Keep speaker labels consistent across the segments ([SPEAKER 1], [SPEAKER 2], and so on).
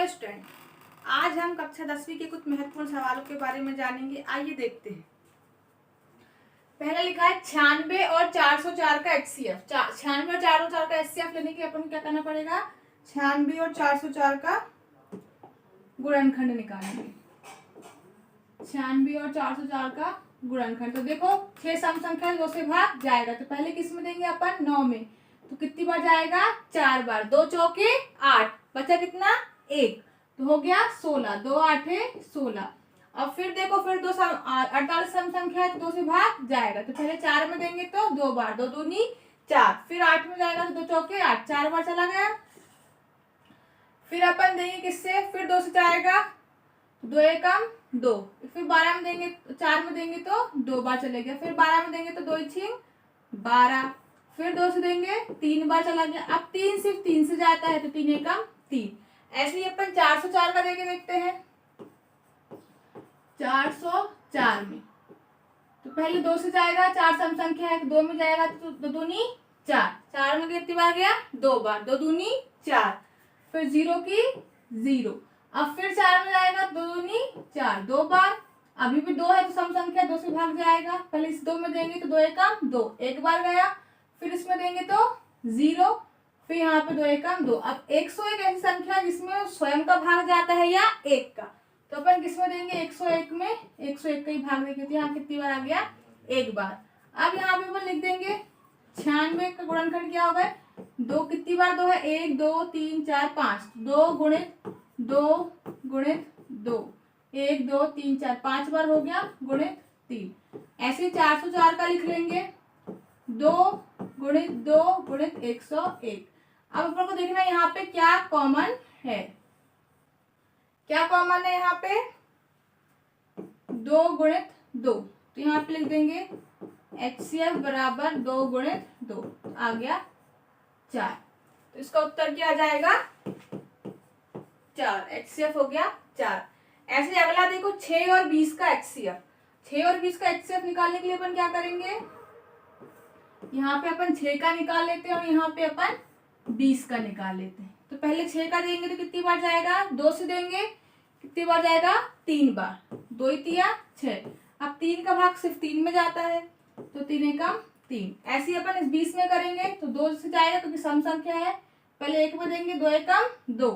[SPEAKER 1] Hello student, आज हम कक्षा 10वीं के कुछ महत्वपूर्ण सवालों के बारे में जानेंगे। आइए देखते हैं। पहला लिखा है 96 और 404 का HCF। 96 और 404 का HCF लेने के लिए अपन को क्या करना पड़ेगा? 96 और 404 का गुणनखंड निकालेंगे। 96 और 404 का गुणनखंड। तो देखो 6 सम संख्या 2 से भाग जाएगा, तो पहले किस में देंगे अपन? 9 में। तो कितनी बार जाएगा? 4 बार। 2 चौके 8, बचा कितना? 1, तो हो गया 16। 2 8 16। अब फिर देखो, फिर 48 सम संख्या है तो 2 से भाग जाएगा, तो पहले 4 में देंगे तो 2 बार। 2 दूनी 4, फिर 8 में जाएगा तो 2 चौके 8, 4 बार चला गया। फिर अपन देंगे किससे? फिर 2 से जाएगा, 2 एकम 2। फिर 12 में देंगे, 4 में देंगे तो 2 बार चले गया। फिर 12 में देंगे तो 2 छिंग 12। फिर 2 से देंगे 3 बार चला गया। अब 3 सिर्फ 3 से जाता है तो 3 एकम 3। ऐसे ही अपन 404 का देके देखते हैं। 404 में तो पहले 2 से जाएगा, 4 सम संख्या है, 2 में जाएगा तो 2 दूनी 4। 4 में कितनी बार गया? 2 बार। 2 दूनी 4, फिर 0 की 0। अब फिर 4 में जाएगा, 2 दूनी 4, 2 बार। अभी भी 2 है तो सम संख्या 2 से भाग जाएगा। पहले इस 2 में देंगे तो 2 एकम 2, 1 बार गया। फिर इसमें देंगे तो 0, फिर यहाँ पे 2 एकम 2। अब 101 ऐसी संख्या जिसमें स्वयं का भाग जाता है या 1 का, तो अपन किसमें देंगे? 101 में 101 का ही भाग देंगे। तो यहाँ कितनी बार आ गया? 1 बार। अब यहाँ पे अपन लिख देंगे 96 का गुणनखंड क्या होगा? 2 कितनी बार 2 है? 1 2 3 4 5। 2 गुणित 2 गुणित 2, 1 2 3 4, 5 बार हो गया गुणित 3। ऐसे 404 का लिख लेंगे 2 गुणित 2 गुणित 101। अब अपन को देखना है यहाँ पे क्या कॉमन है। क्या कॉमन है यहाँ पे? 2 गुणित 2, तो यहाँ पे लिख देंगे HCF बराबर 2 गुणित 2, आ गया 4। तो इसका उत्तर क्या आ जाएगा? 4। HCF हो गया 4। ऐसे अगला देखो 6 और 20 का HCF। 6 और 20 का HCF निकालने के लिए अपन क्या करेंगे? यहाँ पे अपन 6 का निकाल लेते हैं और यहाँ पे अपन 20 का निकाल लेते हैं। तो पहले 6 का देंगे तो कितनी बार जाएगा? 2 से देंगे, कितनी बार जाएगा? 3 बार। 2 ही 3 6। अब 3 का भाग सिर्फ 3 में जाता है तो 3 एकम 3। ऐसे ही अपन इस 20 में करेंगे तो 2 से जाएगा क्योंकि सम संख्या है। पहले 1 में देंगे 2 एकम 2,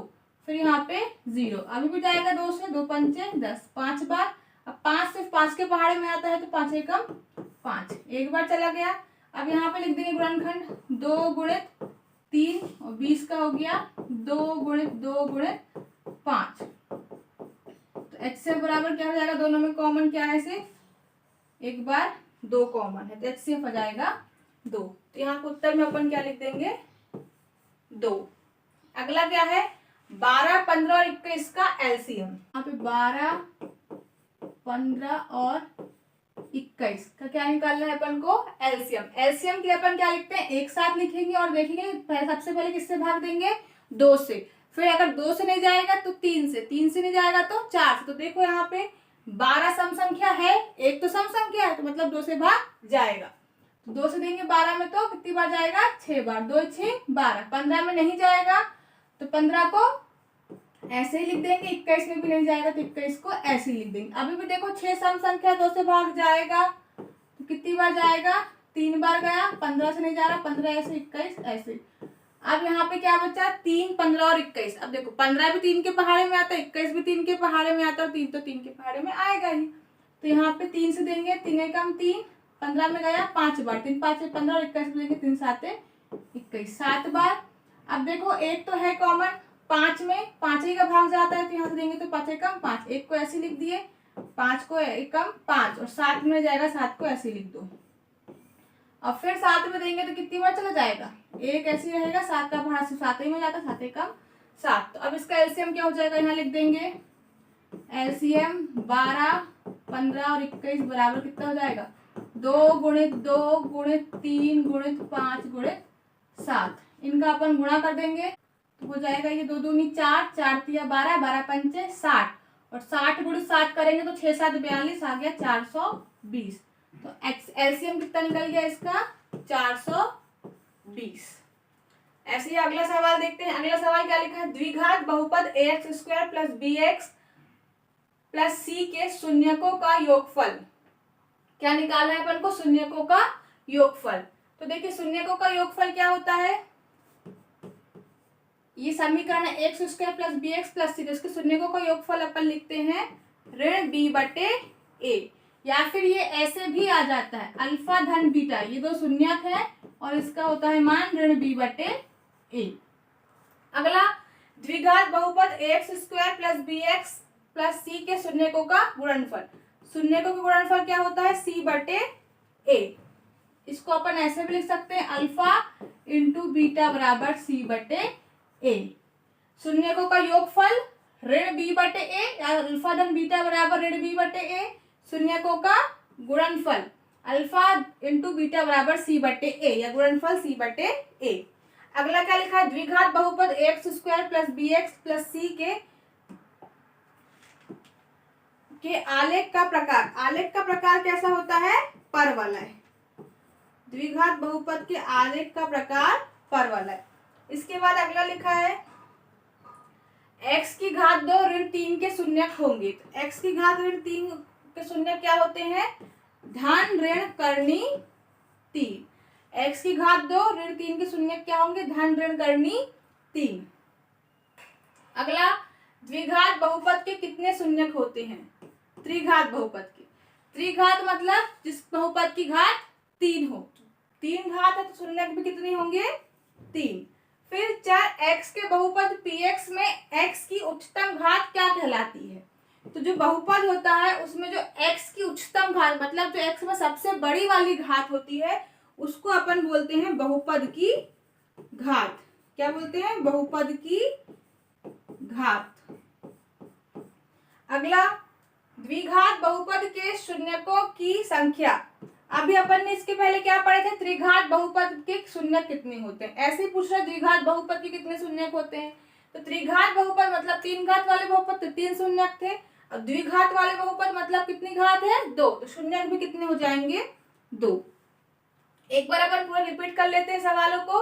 [SPEAKER 1] फिर यहाँ पे 0। अभी भी जाएगा 2 से, 2 पंचे 10, 5 बार। अब 5 सिर्फ 5 के पहाड़े में आता है तो 5 एकम 5, 1 बार चला गया। अब यहाँ पे लिख देंगे गुणनखंड 2 गुणित 3 और 20 का हो गया 2 गुणित 2 गुणित 5। तो HCF बराबर क्या हो जाएगा? दोनों में कॉमन क्या है? सिर्फ 1 बार 2 कॉमन है तो HCF हो जाएगा 2। तो यहाँ के उत्तर में अपन क्या लिख देंगे? 2। अगला क्या है? 12 15 और 21 का LCM। यहाँ पे 12 15 और 21 का क्या निकालना है अपन को? एलसीएम। एलसीएम के लिए अपन क्या लिखते हैं? एक साथ लिखेंगे और देखेंगे सबसे पहले किससे भाग देंगे? 2 से। फिर अगर 2 से नहीं जाएगा तो 3 से, 3 से नहीं जाएगा तो 4 से। तो देखो यहाँ पे 12 सम संख्या है, एक तो सम संख्या है तो मतलब 2 से भाग जाएगा। तो 2 से देंगे 12 में तो कितनी बार जाएगा? 6 बार। 2 6 12। 15 में नहीं जाएगा तो 15 को ऐसे ही लिख देंगे। 21 में भी नहीं जाएगा तो 21 को ऐसे ही लिख देंगे। अभी भी देखो 6 सम संख्या 2 से भाग जाएगा तो कितनी बार जाएगा? 3 बार गया। 15 से नहीं जा रहा, 15 ऐसे, 21 ऐसे। अब यहाँ पे क्या बचा? 3 15 और 21। अब देखो 15 भी 3 के पहाड़े में आता है, 21 भी 3 के पहाड़े में आता है और 3 तो 3 के पहाड़े में आएगा ही। तो यहाँ पे 3 से देंगे, 3 एकम 3, 15 में गया 5 बार। 3 5 15 और 21 में देंगे 3 7 21, 7 बार। अब देखो एक तो है कॉमन 5 में, 5 ही का भाग जाता है तो यहाँ से देंगे तो 5 एकम 5, 1 को ऐसे लिख दिए, 5 को एकम 5 और 7 में जाएगा, 7 को ऐसे लिख दो। अब फिर 7 में देंगे तो कितनी बार चला जाएगा? 1 ऐसे रहेगा, 7 का भाग सिर्फ 7 ही में जाता, 7 एकम 7। तो अब इसका एलसीएम क्या हो जाएगा? यहाँ लिख देंगे एलसीएम 12 15 और 21 बराबर कितना हो जाएगा? 2 गुणित 2 गुणित 3 गुणित 5 गुणित 7। इनका अपन गुणा कर देंगे तो हो जाएगा ये 2 दूनी 4, 4 तिया 12, 12 पंचे 60 और 60 गुणित 7 करेंगे तो 6 7 42 आ गया 420। तो एलसीएम कितना निकल गया इसका? 420। ऐसे ही अगला सवाल देखते हैं। अगला सवाल क्या लिखा है, द्विघात बहुपद ax² plus bx plus c के शून्यकों का योगफल। क्या निकालना है अपन को, शून्यकों का योगफल। तो देखिए शून्यकों का योगफल क्या होता है, ये समीकरण है x² plus bx plus c, इसके शून्यकों का योगफल अपन लिखते हैं ऋण b/a, या फिर ये ऐसे भी आ जाता है अल्फा धन बीटा, ये दो शून्यक है और इसका होता है मान ऋण b/a। अगला, द्विघात बहुपद ax² plus bx plus c के शून्यकों का गुणनफल। शून्यकों का गुणनफल क्या होता है, c/a। इसको अपन ऐसे भी लिख सकते हैं अल्फा इंटू बीटा बराबर c/a। शून्यकों का योगफल ऋण b/a या अल्फा धन बीटा बराबर ऋण b/a। शून्यकों का गुणनफल अल्फा इंटू बीटा बराबर c/a या गुणनफल c/a। अगला क्या लिखा है, द्विघात बहुपद ax² plus bx plus c के आलेख का प्रकार। आलेख का प्रकार कैसा होता है, परवलय। द्विघात बहुपद के आलेख का प्रकार परवलय। इसके बाद अगला लिखा है, x की घात 2 ऋण 3 के शून्यक होंगे। तो x की घात ऋण 3 के शून्यक क्या होते हैं, धन ऋण करनी 3। x की घात 2 ऋण 3 के शून्यक क्या होंगे, धन ऋण करनी 3। अगला, द्विघात बहुपद के कितने शून्यक होते हैं, त्रिघात बहुपद के। त्रिघात मतलब जिस बहुपद की घात 3 हो। 3 घात है तो शून्यक भी कितने होंगे, 3। फिर चर x के बहुपद px में x की उच्चतम घात क्या कहलाती है। तो जो बहुपद होता है उसमें जो x की उच्चतम घात मतलब जो x में सबसे बड़ी वाली घात होती है उसको अपन बोलते हैं बहुपद की घात। क्या बोलते हैं, बहुपद की घात। अगला, द्विघात बहुपद के शून्यकों की संख्या। अभी अपन ने इसके पहले क्या पढ़े थे, त्रिघात बहुपद के शून्यक कितने होते हैं। ऐसे ही पूछ रहा है द्विघात बहुपद के कितने शून्यक होते हैं। तो त्रिघात बहुपद मतलब 3 घात वाले बहुपद तो 3 शून्यक थे, और द्विघात वाले बहुपद मतलब कितनी घात है, 2, तो शून्यक भी कितने हो जाएंगे, 2। एक बार अपन पूरा रिपीट कर लेते हैं सवालों को।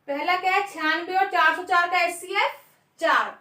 [SPEAKER 1] पहला क्या है, 96 और 404 का HCF 4,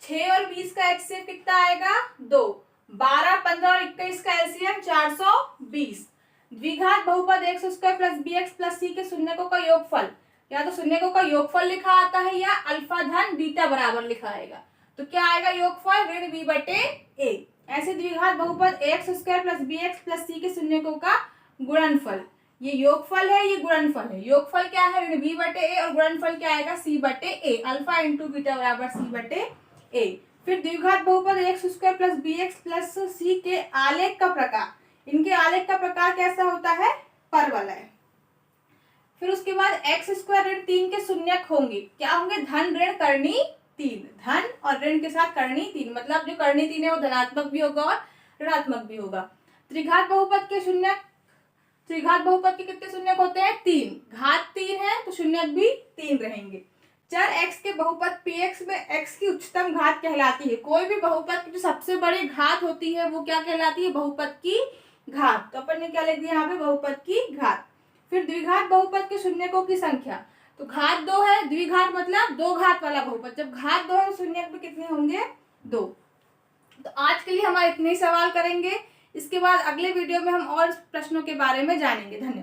[SPEAKER 1] 6 और 20 का HCF कितना आएगा, 2, 12, 15 और 21 का LCM 420। द्विघात बहुपद x² plus bx plus c के शून्यकों का योगफल, या तो शून्यकों का योगफल लिखा आता है या अल्फा धन बीटा बराबर लिखा आएगा। तो क्या आएगा, योगफल ऋण b/a। ऐसे द्विघात बहुपद ax² plus bx plus c के शून्यकों का गुणनफल, ये योगफल है, ये गुणनफल है। योगफल क्या है, ऋण b/a, और गुणनफल क्या आएगा, c/a। अल्फा इंटू बीटा बराबर c/a। फिर द्विघात बहुपद x² plus bx plus c के आलेख का प्रकार। इनके आलेख का प्रकार कैसा होता है, परवलय। फिर उसके बाद x² ऋण 3 के शून्यक होंगे, क्या होंगे, धन ऋण करनी 3। धन और ऋण के साथ करनी 3, मतलब जो करनी 3 है वो धनात्मक भी होगा और ऋणात्मक भी होगा। त्रिघात बहुपद के शून्यक, त्रिघात बहुपद के कितने शून्यक होते हैं, 3। घात 3 है तो शून्यक भी 3 रहेंगे। चर x के बहुपद px में x की उच्चतम घात कहलाती है। कोई भी बहुपद की जो सबसे बड़ी घात होती है वो क्या कहलाती है, बहुपद की घात। तो अपन ने क्या लिख दिया यहाँ पे, बहुपद की घात। फिर द्विघात बहुपद के शून्यकों की संख्या। तो घात 2 है, द्विघात मतलब 2 घात वाला बहुपद। जब घात 2 है तो शून्यक भी कितने होंगे, 2। तो आज के लिए हमारे इतने ही सवाल करेंगे। इसके बाद अगले वीडियो में हम और प्रश्नों के बारे में जानेंगे। धन्यवाद।